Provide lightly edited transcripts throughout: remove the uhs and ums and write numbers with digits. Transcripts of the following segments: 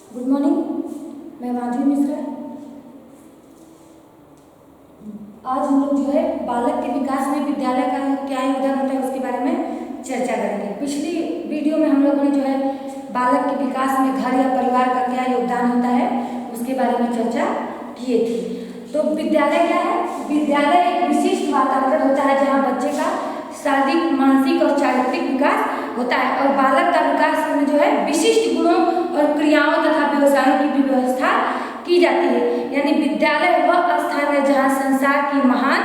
Good morning, मैं माधुरी मिश्रा। आज हम लोग जो है बालक के विकास में विद्यालय का क्या योगदान होता है उसके बारे में चर्चा करेंगे। पिछली वीडियो में हम लोगों ने जो है बालक के विकास में घर या परिवार का क्या योगदान होता है उसके बारे में चर्चा किए थे। तो विद्यालय क्या है? विद्यालय एक विशिष्ट वातावरण होता है जहाँ बच्चे का शारीरिक, मानसिक और चारित्रिक विकास होता है और बालक का विकास में जो है विशिष्ट गुणों और क्रियाओं तथा व्यवसायों की भी व्यवस्था की जाती है। यानी विद्यालय वह स्थान है जहाँ संसार की महान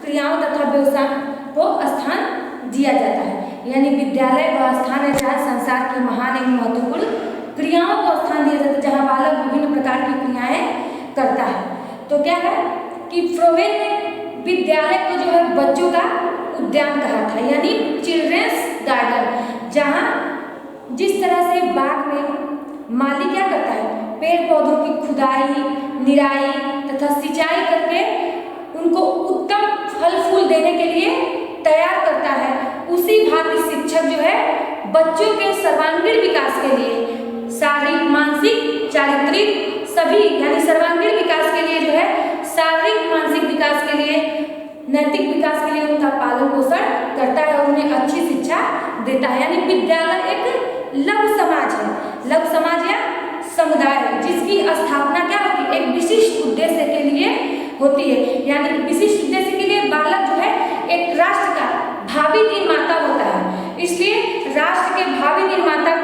क्रियाओं तथा व्यवसायों को स्थान दिया जाता है। यानी विद्यालय वह स्थान है जहाँ संसार की महान एवं महत्वपूर्ण क्रियाओं को स्थान दिया जाता है, जहाँ बालक विभिन्न प्रकार की क्रियाएं करता है। तो क्या है कि फ्रोवेन ने विद्यालय को जो है बच्चों का उद्यान कहा था, यानी चिल्ड्रेंस गार्डन, जहाँ जिस तरह से बाग में माली क्या करता है, पेड़ पौधों की खुदाई, निराई तथा सिंचाई करके उनको उत्तम फल फूल देने के लिए तैयार करता है, उसी भांति शिक्षक जो है बच्चों के सर्वांगीण विकास के लिए शारीरिक, मानसिक, चारित्रिक सभी यानी सर्वांगीण विकास के लिए जो है शारीरिक, मानसिक विकास के लिए, नैतिक विकास के लिए उनका पालन पोषण करता है और उन्हें अच्छी शिक्षा देता है। यानी विद्यालय एक लघु समाज है, लघु समाज या समुदाय है जिसकी स्थापना क्या होती है, एक विशिष्ट उद्देश्य के लिए होती है। यानी विशिष्ट उद्देश्य के लिए बालक जो है एक राष्ट्र का भावी निर्माता होता है, इसलिए राष्ट्र के भावी निर्माता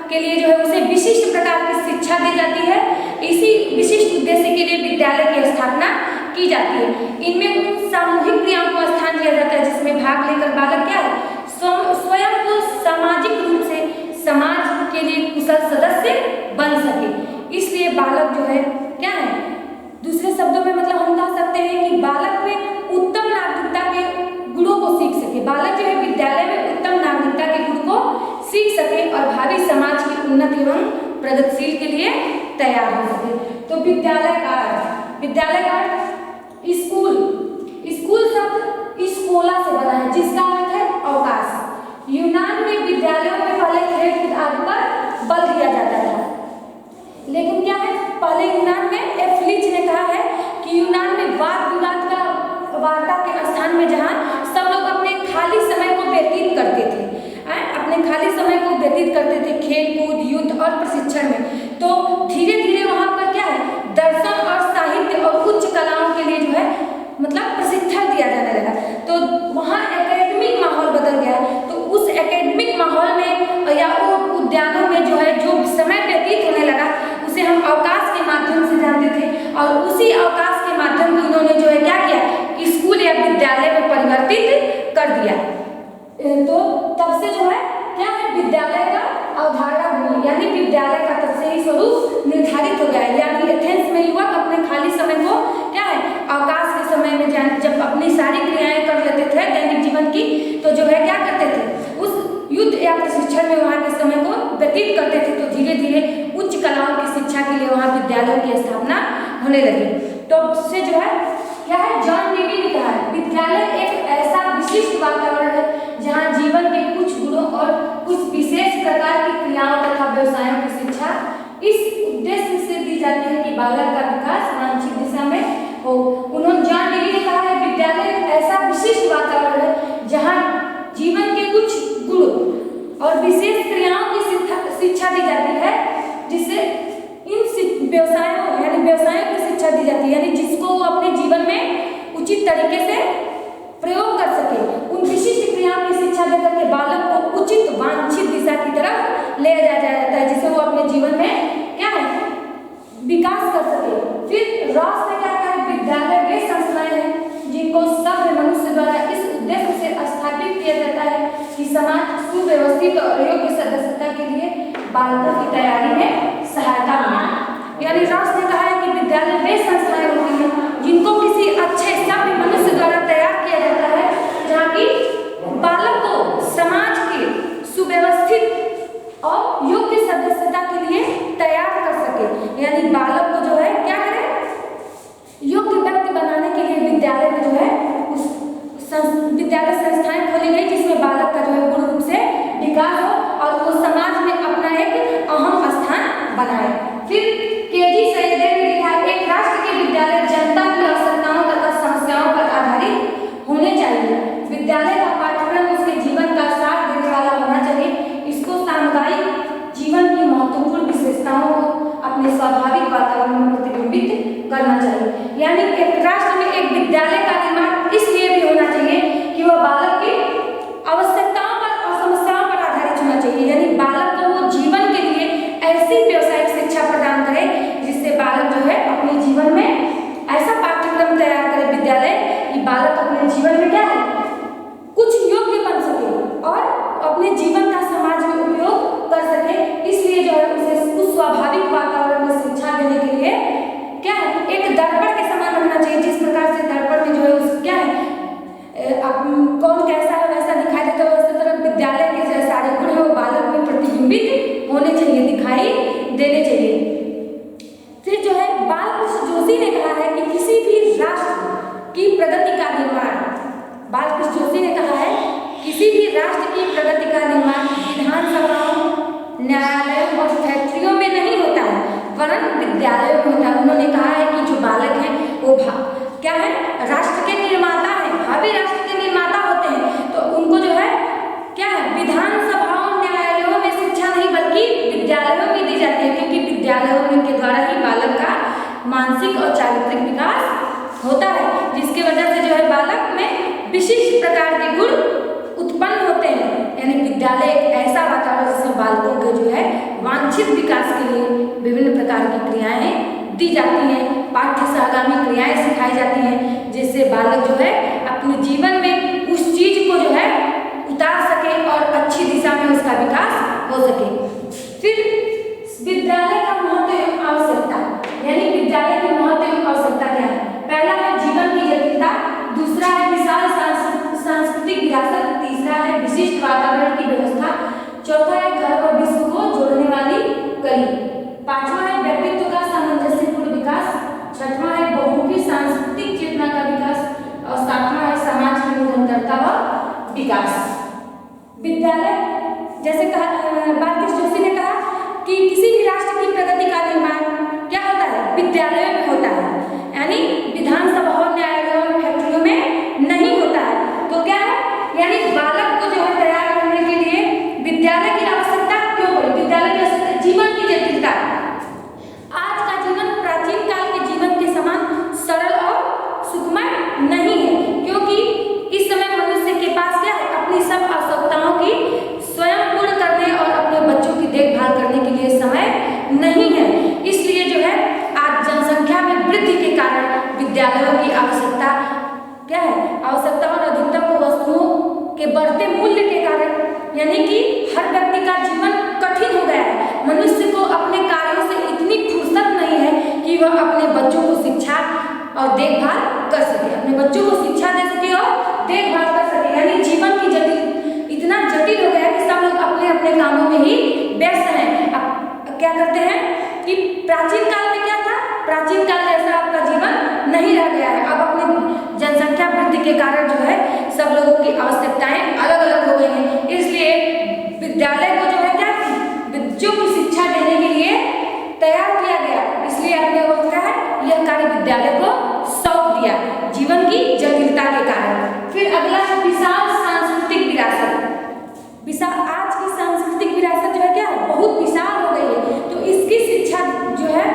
के लिए जो है उसे विशिष्ट प्रकार की शिक्षा दी जाती है। इसी विशिष्ट उद्देश्य के लिए विद्यालय की स्थापना की जाती है। इनमें उन सामूहिक क्रियाओं को स्थान दिया जाता है जिसमें भाग लेकर बालक क्या है स्वयं को सामाजिक रूप से समाज के लिए कुशल सदस्य बन सके। इसलिए बालक जो है क्या है, दूसरे शब्दों में मतलब हम कह सकते हैं कि बालक में उत्तम नागरिकता के गुणों को सीख सके। बालक जो है विद्यालय में उत्तम नागरिकता के गुण को सीख सके और भावी समाज की उन्नति एवं प्रगतिशील के लिए तैयार हो सके। तो विद्यालय का स्कूल, स्कूल शब्द स्कोला से बना है जिसका अर्थ है अवकाश। यूनान में विद्यालयों में पहले खेल आदि पर बल दिया जाता था, लेकिन क्या है पहले यूनान में एफ्लिच ने कहा है कि यूनान में वाद विवाद का वार्ता के स्थान में जहाँ सब लोग अपने खाली समय को व्यतीत करते थे, अपने खाली समय को व्यतीत करते थे खेल कूद, युद्ध और प्रशिक्षण में। तो धीरे धीरे वहाँ पर क्या है दर्शन और साहित्य और उच्च कलाओं के लिए जो है मतलब प्रशिक्षण दिया जाने लगा। तो वहाँ एकेडमिक माहौल बदल गया। तो उस एकेडमिक माहौल में या उद्यानों में जो है जो समय व्यतीत होने लगा उसे हम अवकाश के माध्यम से जानते थे और उसी अवकाश के माध्यम से उन्होंने जो है क्या किया, स्कूल या विद्यालय में परिवर्तित कर दिया। तो तब से जो है क्या है विद्यालय का अवधारणा बनी, यानी विद्यालय का तब से ही स्वरूप निर्धारित हो गया है। यानी एथेंस में युवक अपने खाली समय को क्या है अवकाश के समय में जब अपनी सारी क्रियाएं कर लेते थे दैनिक जीवन की, तो जो है क्या करते थे उस युद्ध या प्रशिक्षण में वहाँ के समय को व्यतीत करते थे। तो धीरे धीरे उच्च कलाओं की शिक्षा के लिए वहाँ विद्यालयों की स्थापना होने लगी। तो उससे जो है क्या है जॉन डेवी ने कहा है विद्यालय एक ऐसा विशिष्ट वातावरण है जहाँ जीवन के कुछ गुणों और कुछ विशेष प्रकार की क्रियाओं तथा व्यवसायों की शिक्षा इस उद्देश्य से दी जाती है कि बालक का विकास वांछित दिशा में हो। उन्होंने जॉन डेवी ने कहा है विद्यालय एक ऐसा विशिष्ट वातावरण है जहाँ जीवन के कुछ गुण और विशेष क्रियाओं की शिक्षा दी जाती है, जिससे इन व्यवसायों यानी व्यवसायों की शिक्षा दी जाती है, यानी जिसको वो अपने जीवन में उचित तरीके से प्रयोग कर सके। उन विशिष्ट क्रियाओं की शिक्षा देकर के बालक को उचित वांछित दिशा की तरफ ले जाया जाता है जिससे वो अपने जीवन में क्या है विकास कर सके। फिर रॉस ने क्या कहा विद्यालय वे संस्थाएं हैं जिनको सभ्य मनुष्य द्वारा इस उद्देश्य से स्थापित किया जाता है कि समाज सुव्यवस्थित और योग्य सदस्यता के लिए बालकों की तैयारी में सहायता मिले। यानी रॉस ने कहा है कि विद्यालय वे संस्थाएं होती हैं जिनको किसी अच्छे सभ्य मनुष्य द्वारा तैयार किया जाता है जहाँ की बालक को समाज के सुव्यवस्थित और योग्य सदस्यता के लिए तैयार कर सके। यानी बालक को जो है क्या करे योग्य व्यक्ति बनाने के लिए विद्यालय में जो है विद्यालय संस्थाएं खोली गई जिसमें बालक का जो है पूर्ण रूप से विकास हो और वो समाज में अपना एक अहम स्थान बनाए। फिर अपने जीवन का समाज में उपयोग कर सके, इसलिए जो है उसे उस स्वाभाविक वातावरण में शिक्षा देने के लिए क्या है, एक दर्पण के समान रखना चाहिए। जिस प्रकार से दर्पण में जो है उस क्या है कौन कैसा है वैसा दिखाई देता है, उसी तरह विद्यालय के जो सारे गुण है वो बालक में प्रतिबिंबित होने चाहिए, दिखाई देने चाहिए। फिर जो है बालकृष्ण जोशी ने कहा है कि किसी भी राष्ट्र की प्रगति का निर्माण, बालकृष्ण जोशी ने कहा है किसी भी राष्ट्र की प्रगति का निर्माण विधानसभाओं, न्यायालयों और फैक्ट्रियों में नहीं होता है, वरन विद्यालयों में होता है। उन्होंने कहा है कि जो बालक है वो क्या है, राष्ट्र के निर्माता है, भावी राष्ट्र के निर्माता होते हैं। तो उनको जो है क्या है, विधानसभाओं, न्यायालयों में शिक्षा नहीं बल्कि विद्यालयों में दी जाती है, क्योंकि विद्यालयों के द्वारा ही बालक का मानसिक और चारित्रिक विकास होता है, जिसकी वजह से जो है बालक में विशिष्ट प्रकार के गुण उत्पन्न होते हैं। यानी विद्यालय एक ऐसा वातावरण जिसमें बालकों के जो है वांछित विकास के लिए विभिन्न प्रकार की क्रियाएं दी जाती हैं, पाठ्य सहगामी क्रियाएं सिखाई जाती हैं, जिससे बालक जो है अपने जीवन में उस चीज को जो है उतार सके और अच्छी दिशा में उसका विकास हो सके। फिर विद्यालय का महत्व एवं आवश्यकता, यानी विद्यालय की महत्व एवं आवश्यकता क्या है? पहला है जीवन की जटिलता, दूसरा है विशाल सांस्कृतिक विरासत, तीसरा है विशिष्ट वातावरण की व्यवस्था, चौथा है घर और विश्व को जोड़ने वाली कड़ी, पांचवा है व्यक्तित्व का सामंजस्यपूर्ण विकास, छठवां है बहुमुखी सांस्कृतिक चेतना का विकास और सातवां है समाज की निरंतरता व विकास। विद्यालय जैसे कहा बालकृष्ण जोशी ने कहा कि किसी भी राष्ट्र की प्रगति का निर्माण क्या होता है, विद्यालयों में होता है, यानी विधानसभाओं, न्यायालयों और फैक्ट्रियों में नहीं होता है। तो क्या है, यानी बालक को जो है तैयार करने के लिए विद्यालय की आवश्यकता क्यों पड़ी? विद्यालय की आवश्यकता जीवन की जटिलता। आज का जीवन प्राचीन काल के जीवन के समान सरल और सुखमय नहीं है, क्योंकि इस समय मनुष्य के पास क्या है, अपनी सब आवश्यकताओं की स्वयं पूर्ण करने और अपने बच्चों की देखभाल करने के लिए समय नहीं है। इसलिए जो है आज जनसंख्या में वृद्धि के कारण विद्यालयों की आवश्यकता क्या है, आवश्यकता और अधिकतम वस्तुओं के बढ़ते मूल्य के कारण, यानी कि हर व्यक्ति का जीवन कठिन हो गया है। मनुष्य को अपने कार्यों से इतनी फुर्सत नहीं है कि वह अपने बच्चों को शिक्षा और देखभाल कर सके, अपने बच्चों को शिक्षा दे सके और देखभाल कर सके। यानी जीवन की इतना जटिल हो गया कि सब लोग अपने अपने कामों में ही व्यस्त हैं। अब क्या करते हैं कि प्राचीन काल में क्या था, प्राचीन काल जैसा आपका जीवन नहीं रह गया है। अब अपने जनसंख्या वृद्धि के कारण जो है सब लोगों की आवश्यकताएं अलग अलग हो गई हैं, इसलिए विद्यालय को जो है क्या बच्चों की शिक्षा देने के लिए तैयार किया गया, इसलिए आपने वो क्या है यह कार्य विद्यालय को सौंप दिया जीवन की जटिलता के कारण। फिर अगला है विशाल सांस्कृतिक विरासत। विशाल आज की सांस्कृतिक विरासत जो है क्या है, बहुत विशाल हो गई है। तो इसकी शिक्षा जो है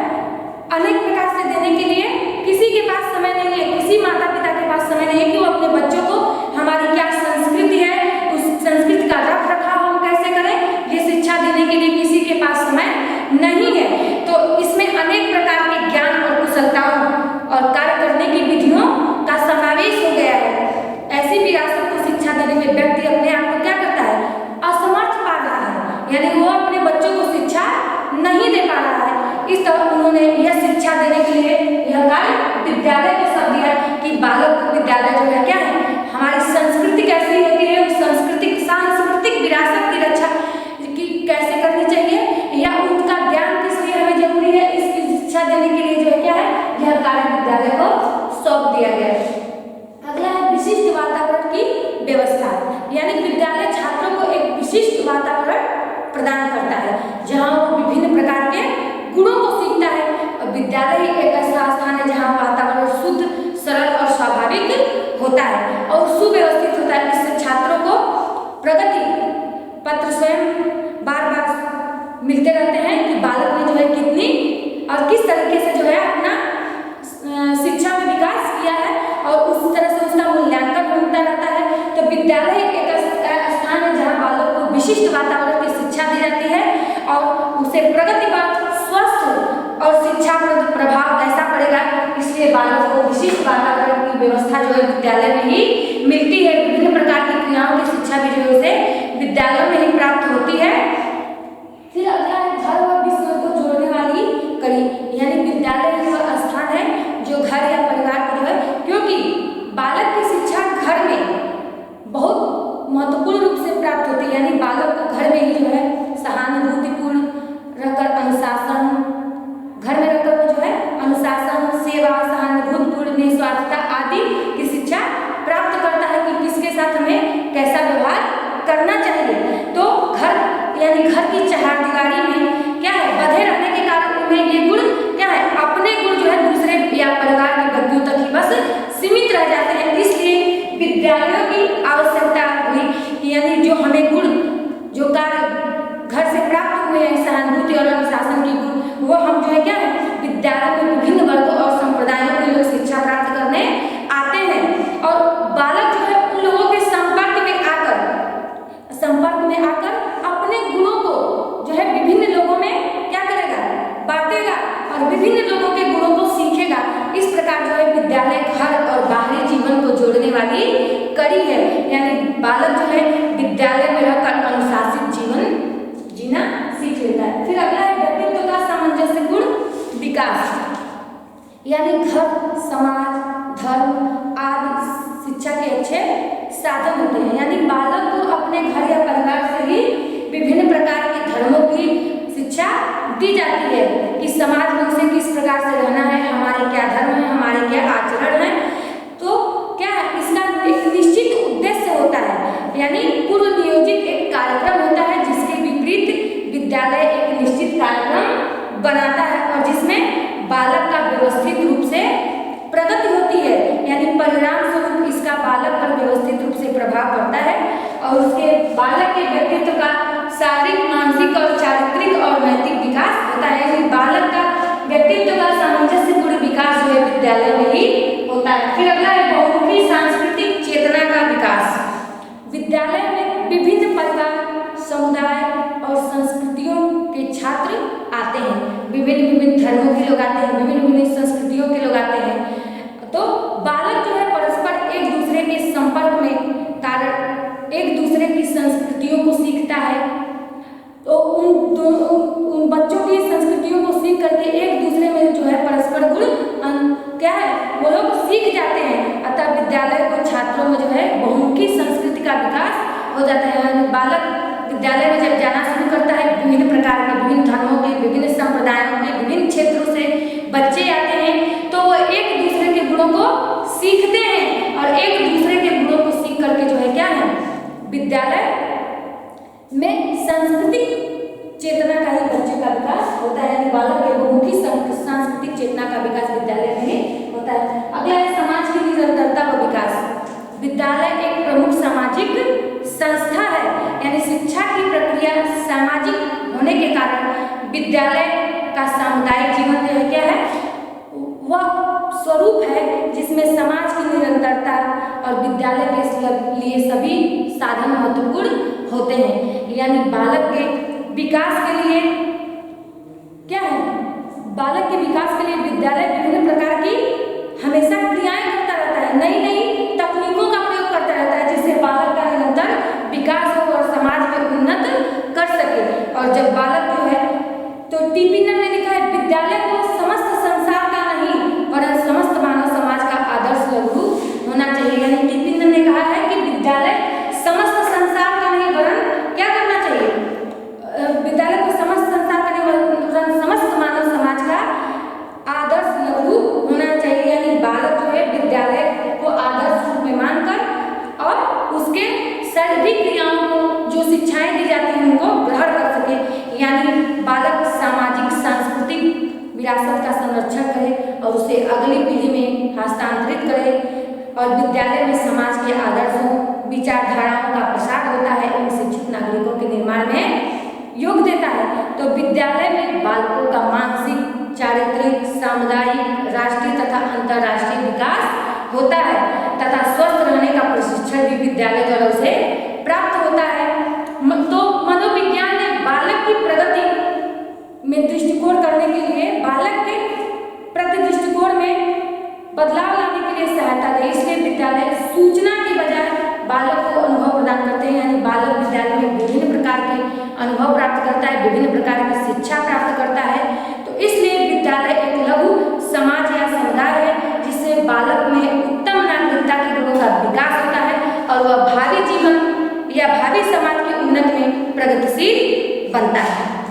अनेक प्रकार से देने के लिए किसी के पास समय नहीं है, किसी माता पिता के पास समय नहीं है कि वो अपने बच्चों को हमारी क्या संस्कृति है, उस संस्कृति का रख रखाव हम कैसे करें, ये शिक्षा देने के लिए किसी के पास समय नहीं है। तो इसमें अनेक प्रकार के ज्ञान और कुशलताओं और कार्य करने की विधियों का समावेश हो गया है। ऐसी विरासत को शिक्षा देने में व्यक्ति अपने आप को क्या करता है, असमर्थ पा रहा है, यानी वो अपने बच्चों को शिक्षा नहीं दे पा रहा है। इस तरह उन्होंने यह शिक्षा देने के लिए यह कार्य विद्यालय को सौंप दिया कि बालक को विद्यालय जो है क्या है, हमारी संस्कृति कैसी होती है, उस सांस्कृतिक विरासत की रक्षा की कैसे करनी चाहिए या उनका ज्ञान किस लिए हमें जरूरी है, इसकी शिक्षा देने के लिए जो है क्या है यह कार्य विद्यालय को सौंप दिया गया है। अगला है विशिष्ट वातावरण की व्यवस्था, यानी विद्यालय छात्रों को एक विशिष्ट वातावरण प्रदान करता है जहाँ वो विभिन्न प्रकार के गुणों को सीखता है। और विद्यालय एक ऐसा स्थान है जहाँ वातावरण शुद्ध, सरल और स्वाभाविक होता है और सुव्यवस्थित होता है। इससे छात्रों को प्रगति पत्र स्वयं बार बार मिलते रहते हैं कि बालक ने जो है कितनी और किस तरीके से जो है अपना शिक्षा में विकास किया है और उस तरह से उसका मूल्यांकन होता रहता है। तो विद्यालय एक स्थान है जहाँ बालक को विशिष्ट वातावरण की शिक्षा दी जाती है और उसे प्रगतिवाद, स्वस्थ और शिक्षाप्रद प्रभाव कैसा पड़ेगा, इसलिए बालक को विशिष्ट वातावरण की व्यवस्था जो है विद्यालय में ही मिलती है। विभिन्न प्रकार की क्रियाओं की शिक्षा भी जो है उसे विद्यालय विद्यालयों में ही प्राप्त होती है। फिर अगला है घर व विश्व को जोड़ने वाली कड़ी, यानी विद्यालय वह स्थान है जो घर या परिवार को जो है, क्योंकि बालक की शिक्षा घर में बहुत महत्वपूर्ण रूप से प्राप्त होती है, यानी बालक को घर में ही जो है सहानुभूतिपूर्ण रहकर अनुशासन, घर में रहकर वो जो है अनुशासन, सेवा, सहानुभूतिपूर्ण, निस्वार्थता आदि की शिक्षा प्राप्त करता है कि किसके साथ हमें कैसा व्यवहार करना चाहिए। तो घर यानी घर की चहारदीवारी में क्या है, बंधे रहने के कारण उन्हें ये गुण क्या है, अपने गुण जो है दूसरे या परिवार के व्यक्तियों तक ही बस सीमित रह जाते हैं। इसलिए विद्यालयों की आवश्यकता हुई, यानी जो हमें गुण जो कार्य घर से प्राप्त हुए हैं, सहानुभूति और अनुशासन की गुण, वो हम जो है क्या है विद्यालयों में विभिन्न वर्गों और संप्रदायों के लोग शिक्षा प्राप्त करने आते हैं। और बालक जो है उन लोगों के संपर्क में आकर अपने गुणों को जो है विभिन्न लोगों में क्या करेगा, बांटेगा और विभिन्न लोगों के गुणों को सीखेगा। इस प्रकार जो है विद्यालय घर और बाहरी जीवन को जोड़ने वाली कड़ी है, यानी बालक जो है विद्यालय में रहकर अनुशासित जीवन जीना सीख लेता है। फिर अगला है व्यक्तित्व का सामंजस्य गुण विकास, यानी घर, समाज, धर्म आदि शिक्षा के अच्छे साधन होते हैं, यानी बालक को अपने घर या परिवार से ही विभिन्न प्रकार के धर्मों की शिक्षा दी जाती है कि समाज में उसे किस प्रकार से रहना है, हमारे क्या धर्म है, हमारे क्या आचरण है। तो क्या है, इसका एक निश्चित उद्देश्य होता है, यानी पूर्व नियोजित एक कार्यक्रम होता है जिसके विपरीत विद्यालय एक निश्चित कार्यक्रम बनाता है और जिसमें बालक का व्यवस्थित रूप से प्रगति होती है, यानी परिणाम स्वरूप इसका बालक पर व्यवस्थित रूप से प्रभाव पड़ता है और उसके बालक के व्यक्तित्व का शारीरिक, मानसिक और चारित्रिक और नैतिक विकास होता है। यानी बालक का व्यक्तित्व का सामंजस्यपूर्ण विकास जो है विद्यालय में ही होता है। फिर अगला है बहुमुखी सांस्कृतिक चेतना का विकास। विद्यालय में विभिन्न परिवार, समुदाय और संस्कृतियों के छात्र आते हैं, विभिन्न धर्मों के लोग आते हैं, विभिन्न संस्कृतियों के लोग आते हैं। तो बालक जो है परस्पर एक दूसरे के संपर्क में कारण एक दूसरे की संस्कृतियों को सीखता है। तो उन बच्चों की संस्कृतियों को सीख करके एक दूसरे में जो है परस्पर गुण क्या है वो लोग सीख जाते हैं। अतः विद्यालय को छात्रों में जो है बहुमुखी संस्कृति का विकास हो जाता है। बालक विद्यालय में जब जाना शुरू करता है, विभिन्न प्रकार के, विभिन्न धर्मों के, विभिन्न संप्रदायों के, विभिन्न क्षेत्रों से बच्चे आते हैं, तो वो एक दूसरे के गुणों को सीखते हैं और एक दूसरे के गुणों को सीख करके जो है क्या है विद्यालय में सांस्कृतिक चेतना का ही बच्चे का विकास होता है, यानी बालक के बहुमुखी सांस्कृतिक चेतना का विकास विद्यालय में होता है। अगला है समाज की निरंतरता व विकास। विद्यालय एक प्रमुख सामाजिक संस्था है, यानी शिक्षा की प्रक्रिया सामाजिक होने के कारण विद्यालय का सामुदायिक जीवन जो है क्या है वह स्वरूप है जिसमें समाज की निरंतरता और विद्यालय के लिए सभी साधन महत्वपूर्ण होते हैं। यानी बालक के विकास के लिए क्या है, बालक के विकास के लिए विद्यालय विभिन्न प्रकार की हमेशा क्रियाएं करता रहता है, नई नई तकनीकों का प्रयोग करता रहता है जिससे बालक का निरंतर विकास हो और समाज में उन्नत कर सके। और जब बालक जो है तो टीपीनर ने लिखा है विद्यालय को समस्त संसार का नहीं वरन समस्त मानव समाज का आदर्श लघु होना चाहिए। यानी टीपीनर ने कहा है कि विद्यालय समस्त संसार का नहीं वरन क्या करना चाहिए, विद्यालय को समस्त संसार का नहीं वरन समस्त मानव समाज का आदर्श लघु होना चाहिए। यानी बालक जो है विद्यालय को आदर्श रूप में मानकर और उसके सभी क्रियाओं को जो शिक्षाएं दी जाती हैं उनको ग्रहण कर सके। यानी बालक सामाजिक सांस्कृतिक विरासत का संरक्षण करे और उसे अगली पीढ़ी में हस्तांतरित करे और विद्यालय में समाज के आदर्शों विचारधाराओं का प्रसार होता है, उन शिक्षित नागरिकों के निर्माण में योग देता है। तो विद्यालय में बालकों का मानसिक, चारित्रिक, सामुदायिक, राष्ट्रीय तथा अंतर्राष्ट्रीय विकास होता है तथा स्वस्थ रहने का प्रशिक्षण भी विद्यालय द्वारा उसे प्राप्त होता है। तो मनोविज्ञान ने बालक की प्रगति में दृष्टिकोण करने के लिए बालक के प्रति दृष्टिकोण में बदलाव लाने के लिए सहायता दे, इसलिए विद्यालय सूचना के बजाय बालक को अनुभव प्रदान करते हैं। यानी बालक विद्यालय में विभिन्न प्रकार के अनुभव प्राप्त करता है, विभिन्न प्रकार की शिक्षा प्राप्त करता है। तो इसलिए विद्यालय एक लघु समाज या समुदाय है जिससे बालक में उत्तम नागरिकता के गुणों का विकास होता है और वह भावी जीवन या भावी समाज की उन्नति में प्रगतिशील बनता है।